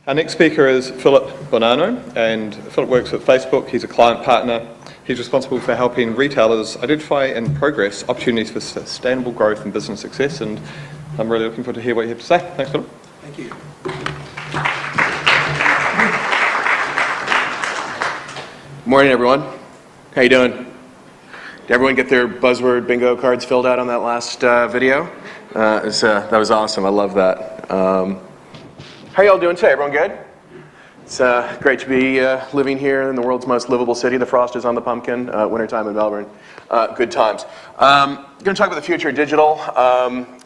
Our next speaker is Phillip Bonanno, and Phillip works with Facebook. He's a client partner. He's responsible for helping retailers identify and progress opportunities for sustainable growth and business success, and I'm really looking forward to hear what you have to say. Thanks, Phillip. Thank you. Morning, everyone. How you doing? Did everyone get their buzzword bingo cards filled out on that last video? That was awesome. I love that. How y'all doing today? Everyone good? It's great to be living here in the world's most livable city. The frost is on the pumpkin. Wintertime in Melbourne. Good times. I'm going to talk about the future of digital,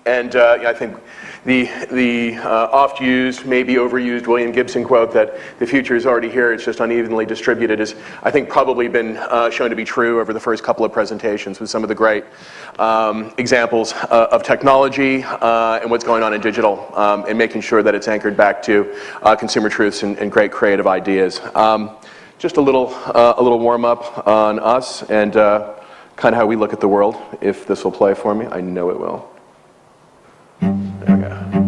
and I think the oft-used, maybe overused William Gibson quote that the future is already here, it's just unevenly distributed, is I think probably been shown to be true over the first couple of presentations with some of the great examples of technology and what's going on in digital, and making sure that it's anchored back to consumer truths and great creative ideas. Just a little warm-up on us and kind of how we look at the world. If this will play for me, I know it will. There we go.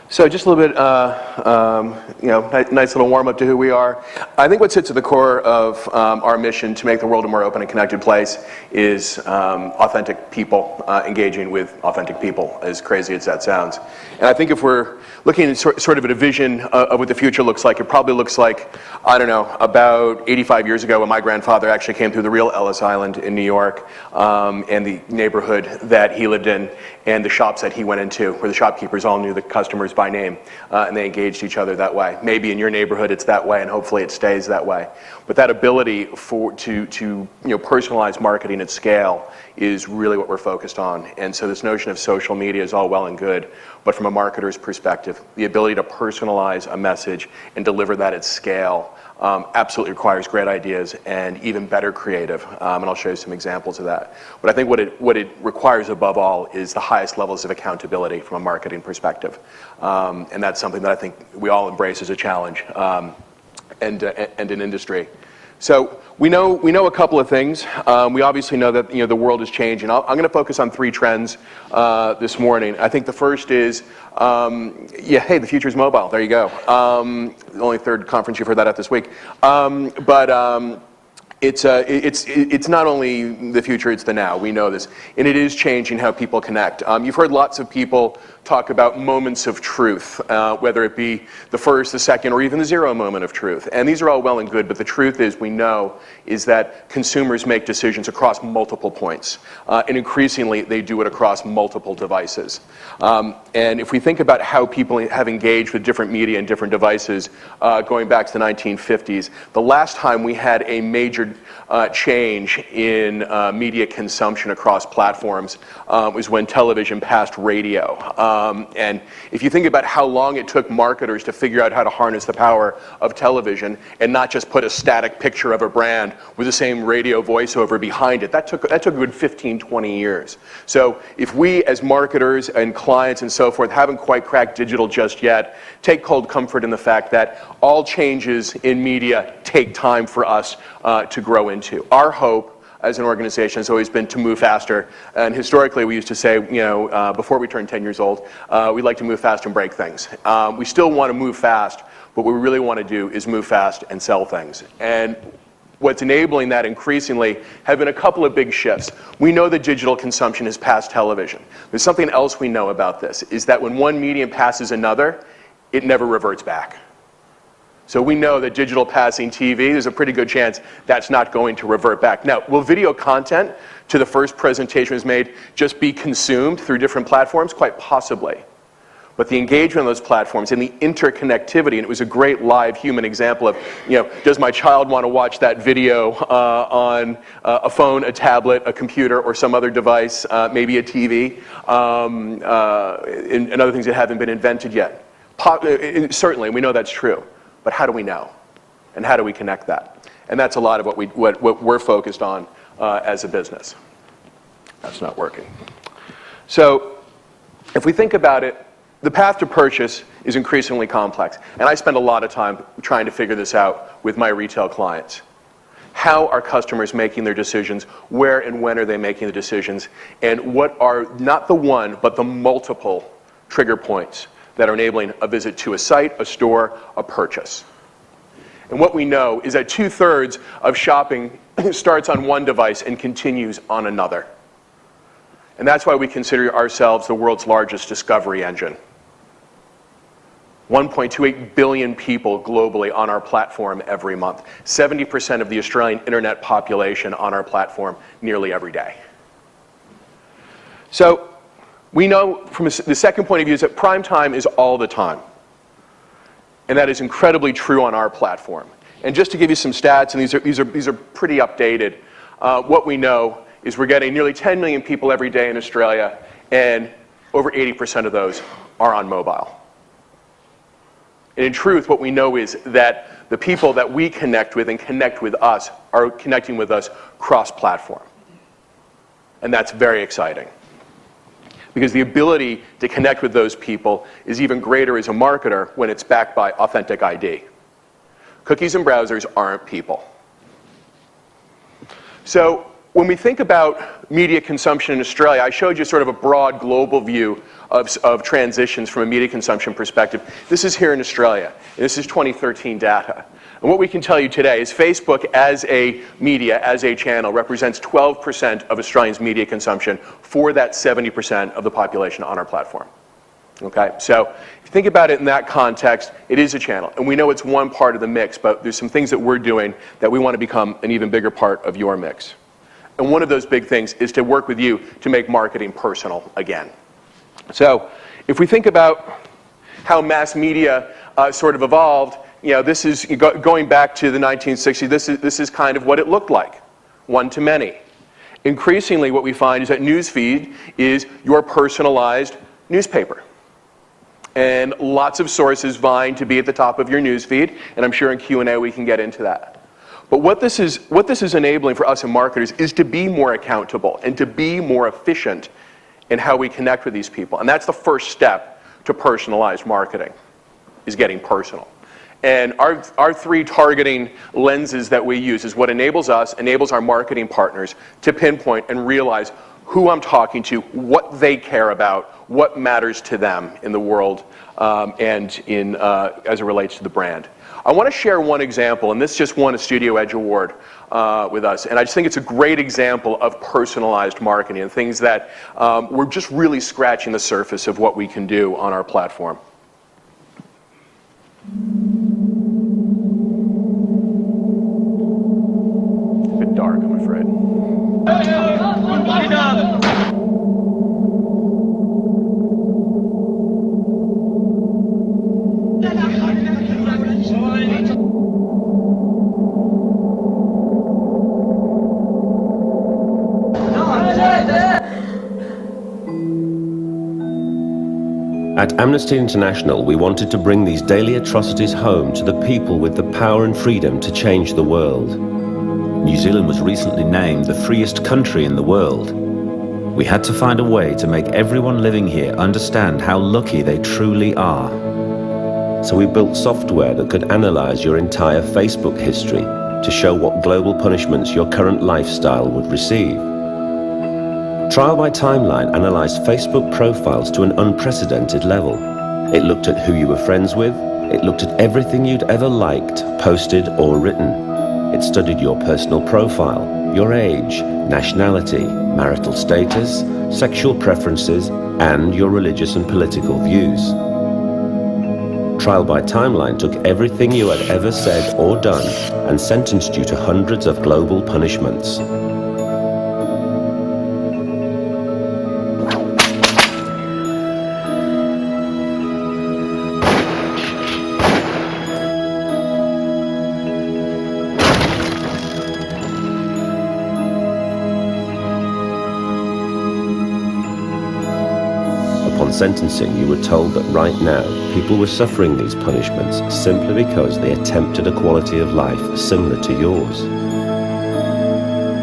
So just a little bit, nice little warm-up to who we are. I think what sits at the core of our mission to make the world a more open and connected place is authentic people engaging with authentic people, as crazy as that sounds. And I think if we're looking at sort of at a vision of what the future looks like, it probably looks like, I don't know, about 85 years ago when my grandfather actually came through the real Ellis Island in New York, and the neighborhood that he lived in, and the shops that he went into, where the shopkeepers all knew the customers by name, and they engaged each other that way. Maybe in your neighborhood it's that way, and hopefully it stays that way. But that ability to personalize marketing at scale is really what we're focused on. And so this notion of social media is all well and good, but from a marketer's perspective, the ability to personalize a message and deliver that at scale absolutely requires great ideas and even better creative, and I'll show you some examples of that. But I think what it requires above all is the highest levels of accountability from a marketing perspective, and that's something that I think we all embrace as a challenge and an industry. So we know a couple of things. We obviously know that the world is changing. I'm going to focus on three trends this morning. I think the first is hey, the future is mobile. There you go. The only third conference you've heard that at this week. It's not only the future, it's the now. We know this. And it is changing how people connect. You've heard lots of people talk about moments of truth, whether it be the first, the second, or even the zero moment of truth. And these are all well and good, but the truth is, we know, is that consumers make decisions across multiple points. And increasingly, they do it across multiple devices. And if we think about how people have engaged with different media and different devices, going back to the 1950s, the last time we had a major change in media consumption across platforms was when television passed radio. And if you think about how long it took marketers to figure out how to harness the power of television and not just put a static picture of a brand with the same radio voiceover behind it, that took a good 15, 20 years. So if we as marketers and clients and so forth haven't quite cracked digital just yet, take cold comfort in the fact that all changes in media take time for us to grow into. Our hope as an organization has always been to move faster. And historically, we used to say, before we turned 10 years old, we'd like to move fast and break things. We still want to move fast, but what we really want to do is move fast and sell things. And what's enabling that increasingly have been a couple of big shifts. We know that digital consumption has passed television. There's something else we know about this, is that when one medium passes another, it never reverts back. So we know that digital passing TV, there's a pretty good chance that's not going to revert back. Now, will video content to the first presentation was made just be consumed through different platforms? Quite possibly. But the engagement on those platforms and the interconnectivity, and it was a great live human example of, does my child want to watch that video on a phone, a tablet, a computer, or some other device, maybe a TV, and other things that haven't been invented yet? Certainly, we know that's true. But how do we know? And how do we connect that? And that's a lot of what we're focused on as a business. That's not working. So if we think about it, the path to purchase is increasingly complex. And I spend a lot of time trying to figure this out with my retail clients. How are customers making their decisions? Where and when are they making the decisions? And what are not the one, but the multiple trigger points that are enabling a visit to a site, a store, a purchase? And what we know is that 2/3 of shopping starts on one device and continues on another. And that's why we consider ourselves the world's largest discovery engine. 1.28 billion people globally on our platform every month. 70% of the Australian internet population on our platform nearly every day. So we know from the second point of view is that prime time is all the time. And that is incredibly true on our platform. And just to give you some stats, and these are pretty updated, what we know is we're getting nearly 10 million people every day in Australia, and over 80% of those are on mobile. And in truth, what we know is that the people that we connect with and connect with us are connecting with us cross-platform. And that's very exciting. Because the ability to connect with those people is even greater as a marketer when it's backed by authentic ID. Cookies and browsers aren't people. So when we think about media consumption in Australia, I showed you sort of a broad global view of transitions from a media consumption perspective. This is here in Australia, and this is 2013 data. And what we can tell you today is Facebook as a media, as a channel, represents 12% of Australians' media consumption for that 70% of the population on our platform. Okay, so if you think about it in that context, it is a channel. And we know it's one part of the mix, but there's some things that we're doing that we want to become an even bigger part of your mix. And one of those big things is to work with you to make marketing personal again. So if we think about how mass media sort of evolved, this is going back to the 1960s, this is kind of what it looked like, one to many. Increasingly what we find is that newsfeed is your personalized newspaper. And lots of sources vying to be at the top of your newsfeed, and I'm sure in Q&A we can get into that. But what this is enabling for us as marketers is to be more accountable and to be more efficient in how we connect with these people. And that's the first step to personalized marketing, is getting personal. And our three targeting lenses that we use is what enables us, enables our marketing partners to pinpoint and realize who I'm talking to, what they care about, what matters to them in the world, and as it relates to the brand. I want to share one example, and this just won a Studio Edge Award with us, and I just think it's a great example of personalized marketing and things that we're just really scratching the surface of what we can do on our platform. A bit dark, I'm afraid. At Amnesty International, we wanted to bring these daily atrocities home to the people with the power and freedom to change the world. New Zealand was recently named the freest country in the world. We had to find a way to make everyone living here understand how lucky they truly are. So we built software that could analyze your entire Facebook history, to show what global punishments your current lifestyle would receive. Trial by Timeline analysed Facebook profiles to an unprecedented level. It looked at who you were friends with. It looked at everything you'd ever liked, posted or written. It studied your personal profile, your age, nationality, marital status, sexual preferences, and your religious and political views. Trial by Timeline took everything you had ever said or done and sentenced you to hundreds of global punishments. Upon sentencing, you were told that right now, people were suffering these punishments simply because they attempted a quality of life similar to yours.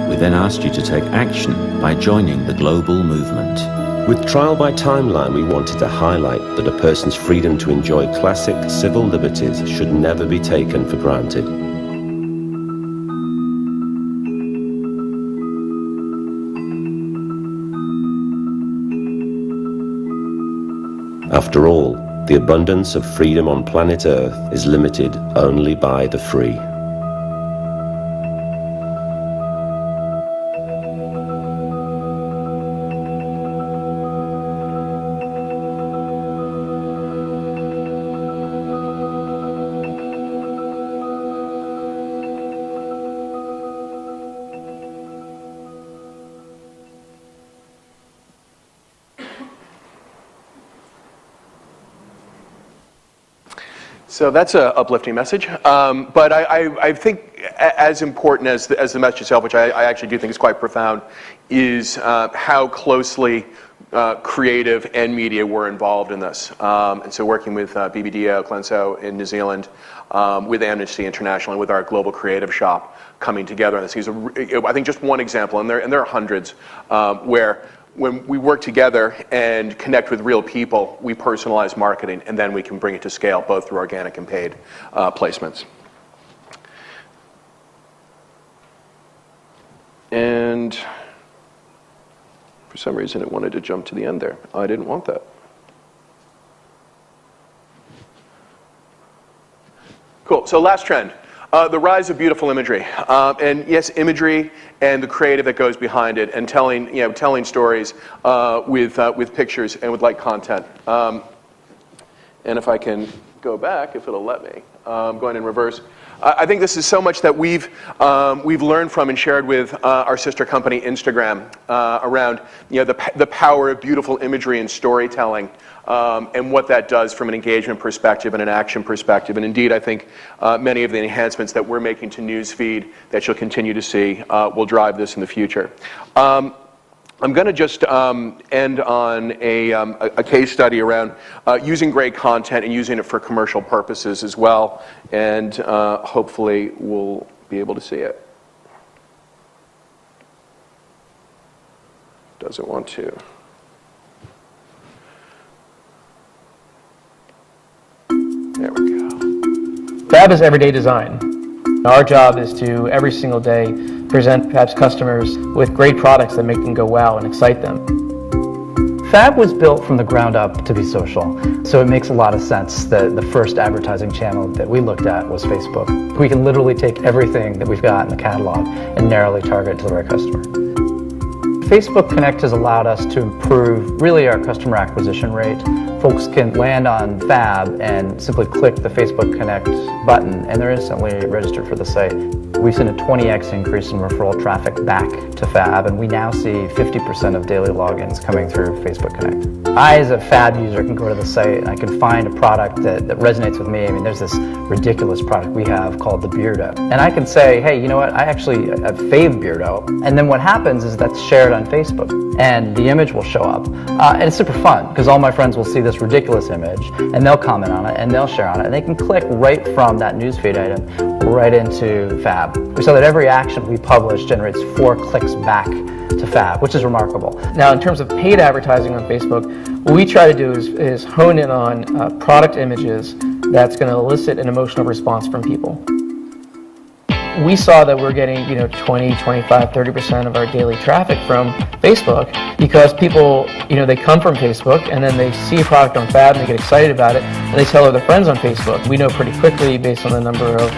We then asked you to take action by joining the global movement. With Trial by Timeline, we wanted to highlight that a person's freedom to enjoy classic civil liberties should never be taken for granted. After all, the abundance of freedom on planet Earth is limited only by the free. So that's an uplifting message, but I think as important as the message itself, which I actually do think is quite profound, is how closely creative and media were involved in this. And so working with BBDO, Clenso in New Zealand, with Amnesty International, and with our global creative shop coming together on this. I think just one example, and there are hundreds, where when we work together and connect with real people, we personalize marketing, and then we can bring it to scale, both through organic and paid placements. And for some reason, it wanted to jump to the end there. I didn't want that. Cool, so last trend. The rise of beautiful imagery, and yes, imagery and the creative that goes behind it, and telling stories with pictures and with light content. And if I can go back, if it'll let me, going in reverse. I think this is so much that we've learned from and shared with our sister company Instagram around the power of beautiful imagery and storytelling, and what that does from an engagement perspective and an action perspective. And indeed, I think many of the enhancements that we're making to Newsfeed that you'll continue to see will drive this in the future. I'm going to just end on a case study around using great content and using it for commercial purposes as well, and hopefully we'll be able to see it. Doesn't want to. There we go. Fab is everyday design. Our job is to, every single day, present perhaps customers with great products that make them go wow and excite them. Fab was built from the ground up to be social, so it makes a lot of sense that the first advertising channel that we looked at was Facebook. We can literally take everything that we've got in the catalog and narrowly target it to the right customer. Facebook Connect has allowed us to improve really our customer acquisition rate. Folks can land on Fab and simply click the Facebook Connect button, and they're instantly registered for the site. We've seen a 20x increase in referral traffic back to Fab, and we now see 50% of daily logins coming through Facebook Connect. I, as a Fab user, can go to the site and I can find a product that resonates with me. I mean, there's this ridiculous product we have called the Beardo. And I can say, hey, you know what, I fave Beardo. And then what happens is that's shared on Facebook, and the image will show up. And it's super fun, because all my friends will see this ridiculous image, and they'll comment on it, and they'll share on it, and they can click right from that newsfeed item right into Fab. We saw that every action we publish generates 4 clicks back to Fab, which is remarkable. Now, in terms of paid advertising on Facebook, what we try to do is hone in on product images that's going to elicit an emotional response from people. we saw that we're getting 20, 25, 30% of our daily traffic from Facebook because people, they come from Facebook and then they see a product on Fab and they get excited about it and they tell other friends on Facebook. We know pretty quickly based on the number of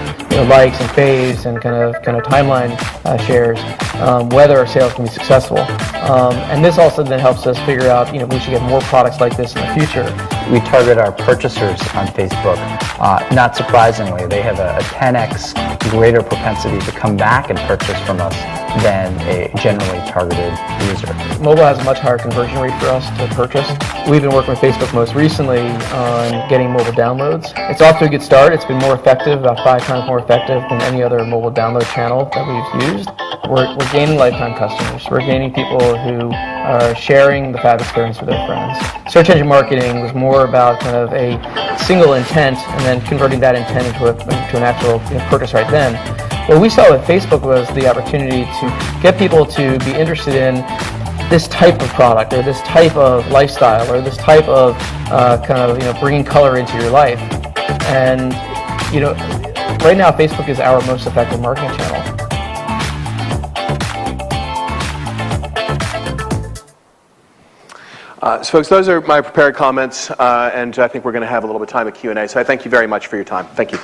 likes and faves and kind of timeline shares whether our sales can be successful. And this also then helps us figure out we should get more products like this in the future. We target our purchasers on Facebook. Not surprisingly, they have a 10x greater propensity to come back and purchase from us than a generally targeted user. Mobile has a much higher conversion rate for us to purchase. We've been working with Facebook most recently on getting mobile downloads. It's off to a good start. It's been more effective, about 5 times more effective than any other mobile download channel that we've used. We're gaining lifetime customers. We're gaining people who are sharing the Fab experience with their friends. Search engine marketing was more about kind of a single intent and then converting that intent into an actual purchase right then. What we saw with Facebook was the opportunity to get people to be interested in this type of product or this type of lifestyle or this type of bringing color into your life. And right now Facebook is our most effective marketing channel. So folks, those are my prepared comments, and I think we're going to have a little bit of time at Q&A. So I thank you very much for your time. Thank you.